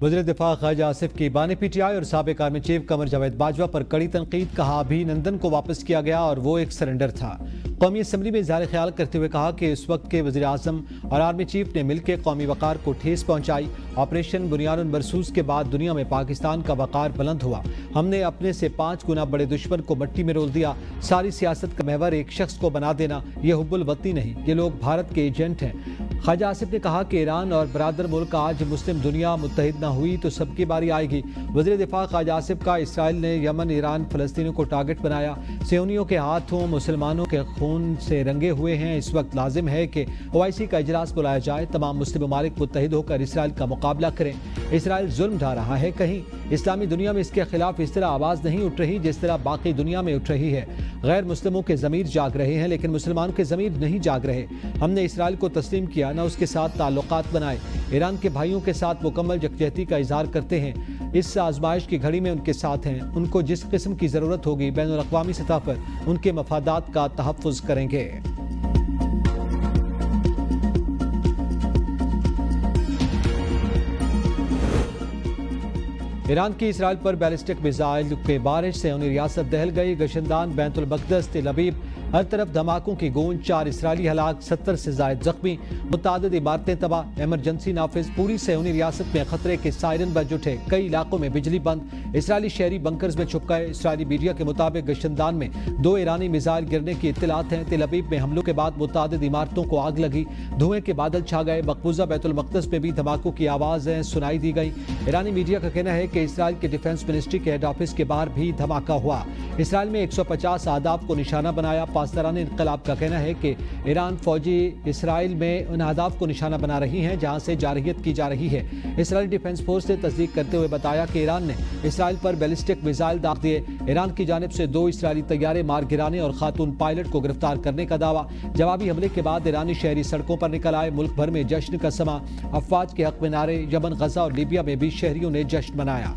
वज़ीर दिफा ख्वाजा आसिफ की बानी PTI और साबिक आर्मी चीफ कमर जावेद बाजवा पर कड़ी तनकीद। कहा अभिनंदन को वापस किया गया और वो एक सरेंडर था। कौमी असम्बली में इज़हार ख्याल करते हुए कहा कि इस वक्त के वज़ीर आज़म और आर्मी चीफ ने मिलकर कौमी वक़ार को ठेस पहुंचाई। ऑपरेशन बुनियादुन मरसूस के बाद दुनिया में पाकिस्तान का वक़ार बुलंद हुआ। हमने अपने से 5 गुना बड़े दुश्मन को मिट्टी में रोल दिया। सारी सियासत का महवर एक शख्स को बना देना, ये हुब्बुल वतनी नहीं, ये लोग भारत के एजेंट हैं। ख्वाजा आसिफ ने कहा कि ईरान और बरादर मुल्क आज मुस्लिम दुनिया मुत्तहिद न हुई तो सबकी बारी आएगी। वज़ीर दिफा ख्वाजा आसिफ का इसराइल ने यमन, ईरान, फ़लस्तीनियों को टारगेट बनाया। सियोनियों के हाथों मुसलमानों के खून से रंगे हुए हैं। इस वक्त लाजिम है कि OIC का इजलास बुलाया जाए। तमाम मुस्लिम ममालिक मुत्तहिद होकर इसराइल का मुकाबला करें। इसराइल जुल्म ढा रहा है। कहीं इस्लामी दुनिया में इसके खिलाफ इस तरह आवाज़ नहीं उठ रही जिस तरह बाकी दुनिया में उठ रही है। गैर मुस्लिमों के ज़मीर जाग रहे हैं लेकिन मुसलमानों के ज़मीर नहीं जाग रहे। हमने इसराइल को तस्लीम किया, न उसके साथ ताल्लुकात बनाए। ईरान के भाइयों के साथ मुकम्मल यकजहती का इजहार करते हैं। इस आजमाइश की घड़ी में उनके साथ हैं। उनको जिस किस्म की ज़रूरत होगी बैनुल अक़वामी सतह पर उनके मफादात का तहफ़्फ़ुज़ करेंगे। ईरान की इसराइल पर बैलिस्टिक मिसाइल के बारिश से उन्हें रियासत दहल गई। गशनदान, बैतुल मक़दस, तेल अवीव, हर तरफ धमाकों की गूंज। 4 इसराइली हलाक, 70 से ज़ायद जख्मी, मुतादिद इमारतें तबाह। इमरजेंसी नाफिज। पूरी सेहूनी रियासत में खतरे के सायरन बज उठे। कई इलाकों में बिजली बंद। इसराइली शहरी बंकर्स में छुप गए। इसराइली मीडिया के मुताबिक गशनदान में 2 ईरानी मिसाइल गिरने की इत्तलात हैं। तेल अवीव में हमलों के बाद मुतादिद इमारतों को आग लगी। धुएं के बादल छा गए। मकबूजा बैतुल मक़दस में भी धमाकों की आवाज़ें सुनाई दी गई। ईरानी मीडिया का कहना है कि इसराइल के डिफेंस मिनिस्ट्री के हेड ऑफिस के बाहर भी धमाका हुआ। इसराइल में 150 अहदाफ को निशाना बनाया। पासदारान इनकलाब का कहना है कि ईरान फौजी इसराइल में उन अहदाफ को निशाना बना रही हैं जहां से जारहियत की जा रही है। इसराइली डिफेंस फोर्स ने तस्दीक करते हुए बताया कि ईरान ने इसराइल पर बैलिस्टिक मिसाइल दाग दिए। ईरान की जानिब से 2 इसराइली तैयारे मार गिराने और खातून पायलट को गिरफ्तार करने का दावा। जवाबी हमले के बाद ईरानी शहरी सड़कों पर निकल आए। मुल्क भर में जश्न का समा। अफवाज के हक में नारे। यमन, गजा और लीबिया में भी शहरियों ने जश्न मनाया।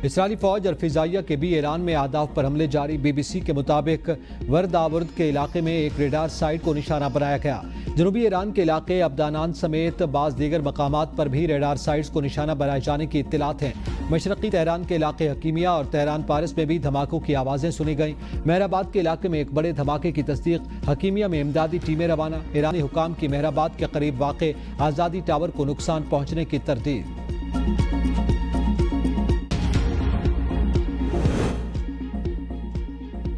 इसराइली फौज और फिजाइया के भी ईरान में अहदाफ पर हमले जारी। BBC के मुताबिक वर्द के इलाके में एक रेडार साइट को निशाना बनाया गया। जनूबी ईरान के इलाके अब्दानान समेत बाज़ दीगर मकामात पर भी रेडार साइट्स को निशाना बनाए जाने की इत्तलात हैं। मशरक़ी तेहरान के इलाके हकीमिया और तेहरान पारिस में भी धमाकों की आवाज़ें सुनी गईं। मेहराबाद के इलाके में एक बड़े धमाके की तस्दीक। हकीमिया में इमदादी टीमें रवाना। ईरानी हुकाम की मेहराबाद के करीब वाक़े आज़ादी टावर को नुकसान पहुँचने की तरदीद।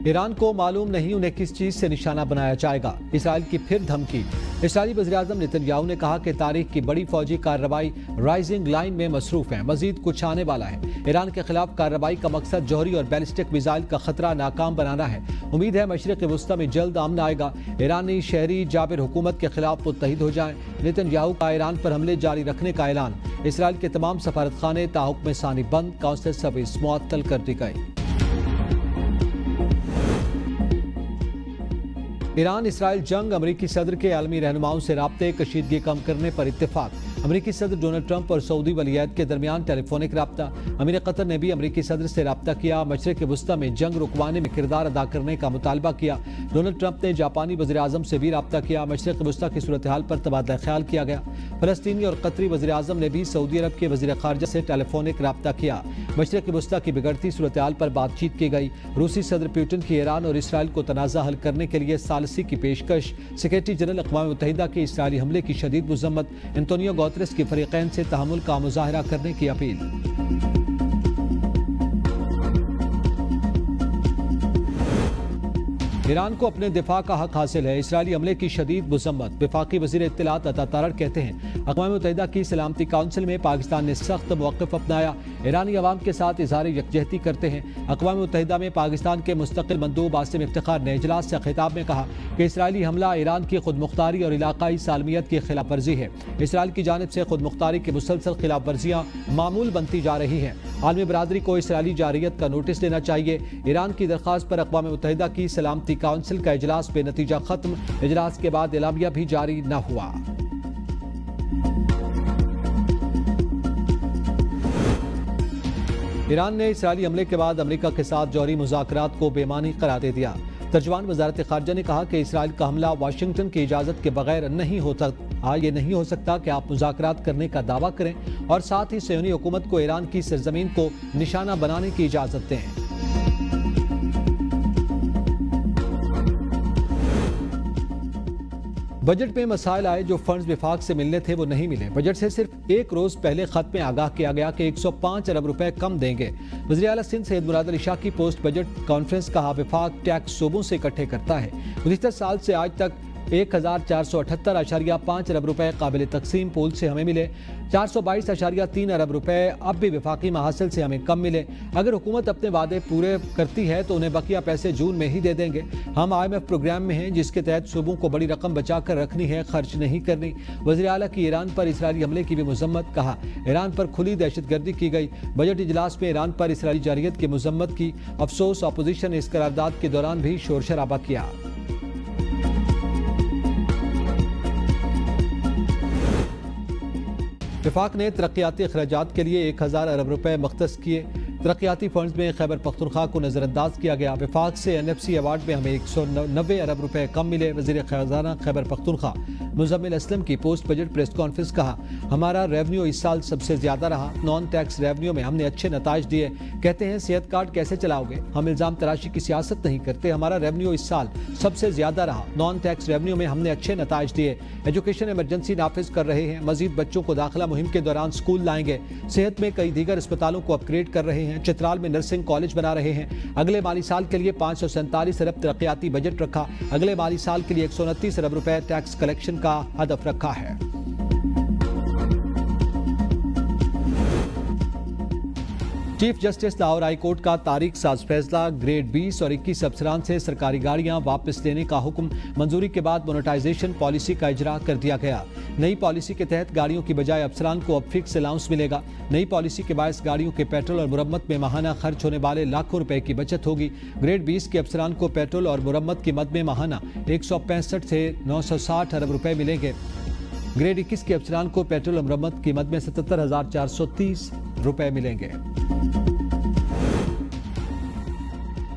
ईरान को मालूम नहीं उन्हें किस चीज से निशाना बनाया जाएगा। इसराइल की फिर धमकी। इसराइली वज़ीर-ए-आज़म नेतन्याहू ने कहा कि तारीख की बड़ी फौजी कार्रवाई राइजिंग लाइन में मसरूफ है। मजीद कुछ आने वाला है। ईरान के खिलाफ कार्रवाई का मकसद जौहरी और बैलिस्टिक मिसाइल का खतरा नाकाम बनाना है। उम्मीद है मशरिक़ वुस्ता में जल्द अमन आएगा। ईरानी शहरी जाबिर हुकूमत के खिलाफ मुत्तहिद हो जाएं। नेतन्याहू का ईरान पर हमले जारी रखने का ऐलान। इसराइल के तमाम सफारतखाने ताहुक्म सानी बंद। काउंसलर सर्विस मुअत्तल कर दी गई। ईरान इसराइल जंग। अमरीकी सदर के आलमी रहनुमाओं से राब्ते कशीदगी कम करने पर इत्तेफाक। अमरीकी सदर डोनाल्ड ट्रंप और सऊदी वलीयत के दरमियान टेलीफोनिक राब्ता। अमीर कतर ने भी अमरीकी सदर से राब्ता किया। मशरिक़ वुस्ता में जंग रुकवाने में किरदार अदा करने का मुतालबा किया। डोनाल्ड ट्रंप ने जापानी वज़ीर आज़म से भी राब्ता किया। मशरिक़ वुस्ता की सूरत हाल पर तबादला ख्याल किया गया। फ़लस्तीनी और कतरी वज़ीर आज़म ने भी सऊदी अरब के वज़ीर ख़ारजा से टेलीफोनिक राब्ता किया। मशरिक़ वुस्ता की बिगड़ती सूरत हाल पर बातचीत की गई। रूसी सदर पुतिन की ईरान और इसराइल को तनाज़ा हल करने के लिए सालसी की पेशकश। सेक्रेटरी जनरल अक़वाम मुत्तहिदा के इसराइली हमले की शदीद मज़म्मत। एंटोनियो गुतेरेस की फ़रीक़ैन से तहम्मुल का मुज़ाहरा करने की अपील। ईरान को अपने दिफा का हक हासिल है। इसराइली हमले की शदीद मज़म्मत। वफाकी वज़ीर इत्तलात अता तारड़ कहते हैं अक़वाम मुत्तहिदा की सलामती काउंसिल में पाकिस्तान ने सख्त मौक़िफ़ अपनाया। ईरानी अवाम के साथ इज़हार यकजहती करते हैं। अक़वाम मुत्तहिदा में पाकिस्तान के मुस्तक़िल मंदूब आसिम इफ्तिख़ार ने इजलास से खिताब में कहा कि इसराइली हमला ईरान की खुद मुख्तारी और इलाक़ाई सालमियत की खिलाफ वर्जी है। इसराइल की जानिब से खुद मुख्तारी की मुसलसल खिलाफ वर्जियाँ मामूल बनती जा रही हैं। आलमी बरादरी को इसराइली जारियत का नोटिस लेना चाहिए। ईरान की दरख्वास्त पर अक़वाम मुत्तहिदा की सलामती काउंसिल का इजलास बेनतीजा खत्म। इजलास के बाद एलामिया भी जारी न हुआ। ایران نے اسرائیلی حملے کے بعد امریکہ کے ساتھ جوہری مذاکرات کو بے معنی قرار دے دیا۔ ترجمان وزارت خارجہ نے کہا کہ اسرائیل کا حملہ واشنگٹن کی اجازت کے بغیر نہیں ہوتا۔ یہ نہیں ہو سکتا کہ آپ مذاکرات کرنے کا دعویٰ کریں اور ساتھ ہی صہیونی حکومت کو ایران کی سرزمین کو نشانہ بنانے کی اجازت دیں۔ بجٹ میں مسائل آئے، جو فنڈز وفاق سے ملنے تھے وہ نہیں ملے۔ بجٹ سے صرف ایک روز پہلے خط میں آگاہ کیا گیا کہ 105 ارب روپے کم دیں گے۔ وزیر اعلیٰ سندھ سید مراد علی شاہ کی پوسٹ بجٹ کانفرنس کہا وفاق ٹیکس صوبوں سے اکٹھے کرتا ہے۔ گزشتہ سال سے آج تک 1478.5 ارب روپے قابل تقسیم پول سے ہمیں ملے۔ 422.3 ارب روپے اب بھی وفاقی محاصل سے ہمیں کم ملے۔ اگر حکومت اپنے وعدے پورے کرتی ہے تو انہیں بقیہ پیسے جون میں ہی دے دیں گے۔ ہم IMF پروگرام میں ہیں جس کے تحت صوبوں کو بڑی رقم بچا کر رکھنی ہے، خرچ نہیں کرنی۔ وزیر اعلیٰ کی ایران پر اسرائیلی حملے کی بھی مذمت، کہا ایران پر کھلی دہشت گردی کی گئی۔ بجٹ اجلاس میں ایران پر اسرائیلی جارحیت کی مذمت کی۔ افسوس اپوزیشن نے اس قرارداد کے دوران بھی شور شرابہ کیا۔ وفاق نے ترقیاتی اخراجات کے لیے 1000 ارب روپے مختص کیے۔ ترقیاتی فنڈز میں خیبر پختونخوا کو نظر انداز کیا گیا۔ وفاق سے NFC ایوارڈ میں ہمیں 190 ارب روپے کم ملے۔ وزیر خزانہ خیبر پختونخوا مزمل اسلم کی پوسٹ بجٹ پریس کانفرنس، کہا ہمارا ریونیو اس سال سب سے زیادہ رہا۔ نان ٹیکس ریونیو میں ہم نے اچھے نتائج دیے۔ کہتے ہیں صحت کارڈ کیسے چلاؤ گے؟ ہم الزام تراشی کی سیاست نہیں کرتے۔ ہمارا ریونیو اس سال سب سے زیادہ رہا۔ نان ٹیکس ریونیو میں ہم نے اچھے نتائج دیے۔ ایجوکیشن ایمرجنسی نافذ کر رہے ہیں۔ مزید بچوں کو داخلہ مہم کے دوران اسکول لائیں گے۔ صحت میں کئی دیگر اسپتالوں کو اپ گریڈ کر رہے ہیں۔ چترال میں نرسنگ کالج بنا رہے ہیں۔ اگلے مالی سال کے لیے 547 ارب ترقیاتی بجٹ رکھا۔ اگلے مالی سال کے لیے 129 ارب روپے ٹیکس کلیکشن کا ہدف رکھا ہے۔ Chief justice Lahore high court کا تاریخ ساز فیصلہ، گریڈ 20 اور 21 افسران سے سرکاری گاڑیاں واپس لینے کا حکم۔ منظوری کے بعد مونیٹائزیشن پالیسی کا اجرا کر دیا گیا۔ نئی پالیسی کے تحت گاڑیوں کی بجائے افسران کو اب فکس الاؤنس ملے گا۔ نئی پالیسی کے باعث گاڑیوں کے پیٹرول اور مرمت میں ماہانہ خرچ ہونے والے لاکھوں روپے کی بچت ہوگی۔ گریڈ 20 کے افسران کو پیٹرول اور مرمت کی مد میں ماہانہ 165 سے 960 ارب روپے ملیں گے۔ گریڈ 21 کے افسران کو پیٹرول اور مرمت کی مد میں 77,430 روپے ملیں گے۔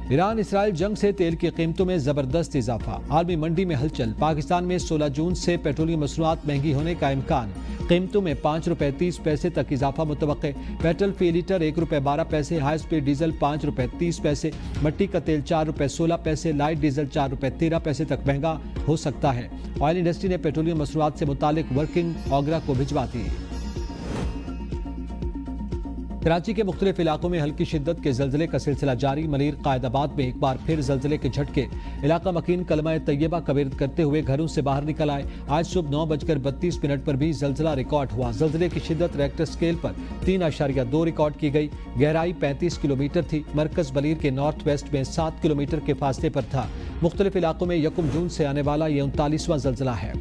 ایران اسرائیل جنگ سے تیل کی قیمتوں میں زبردست اضافہ، عالمی منڈی میں ہلچل۔ پاکستان میں 16 جون سے پیٹرولیم مصنوعات مہنگی ہونے کا امکان، قیمتوں میں 5 روپے 30 پیسے تک اضافہ متوقع۔ پیٹرول فی لیٹر 1 روپے 12 پیسے، ہائی سپیڈ ڈیزل 5 روپے 30 پیسے، مٹی کا تیل 4 روپے 16 پیسے، لائٹ ڈیزل 4 روپے 13 پیسے تک مہنگا ہو سکتا ہے۔ آئل انڈسٹری نے پیٹرولیم مصنوعات سے متعلق ورکنگ آگرہ کو بھجوا دی۔ کراچی کے مختلف علاقوں میں ہلکی شدت کے زلزلے کا سلسلہ جاری۔ منیر قائد آباد میں ایک بار پھر زلزلے کے جھٹکے، علاقہ مکین کلمہ طیبہ کا ورد کرتے ہوئے گھروں سے باہر نکل آئے۔ آج صبح 9:32 پر بھی زلزلہ ریکارڈ ہوا۔ زلزلے کی شدت ریکٹر سکیل پر 3.2 ریکارڈ کی گئی۔ گہرائی 35 کلومیٹر تھی۔ مرکز بلیر کے نارتھ ویسٹ میں 7 کلومیٹر کے فاصلے پر تھا۔ مختلف علاقوں میں 1 جون سے آنے والا یہ 39واں زلزلہ ہے۔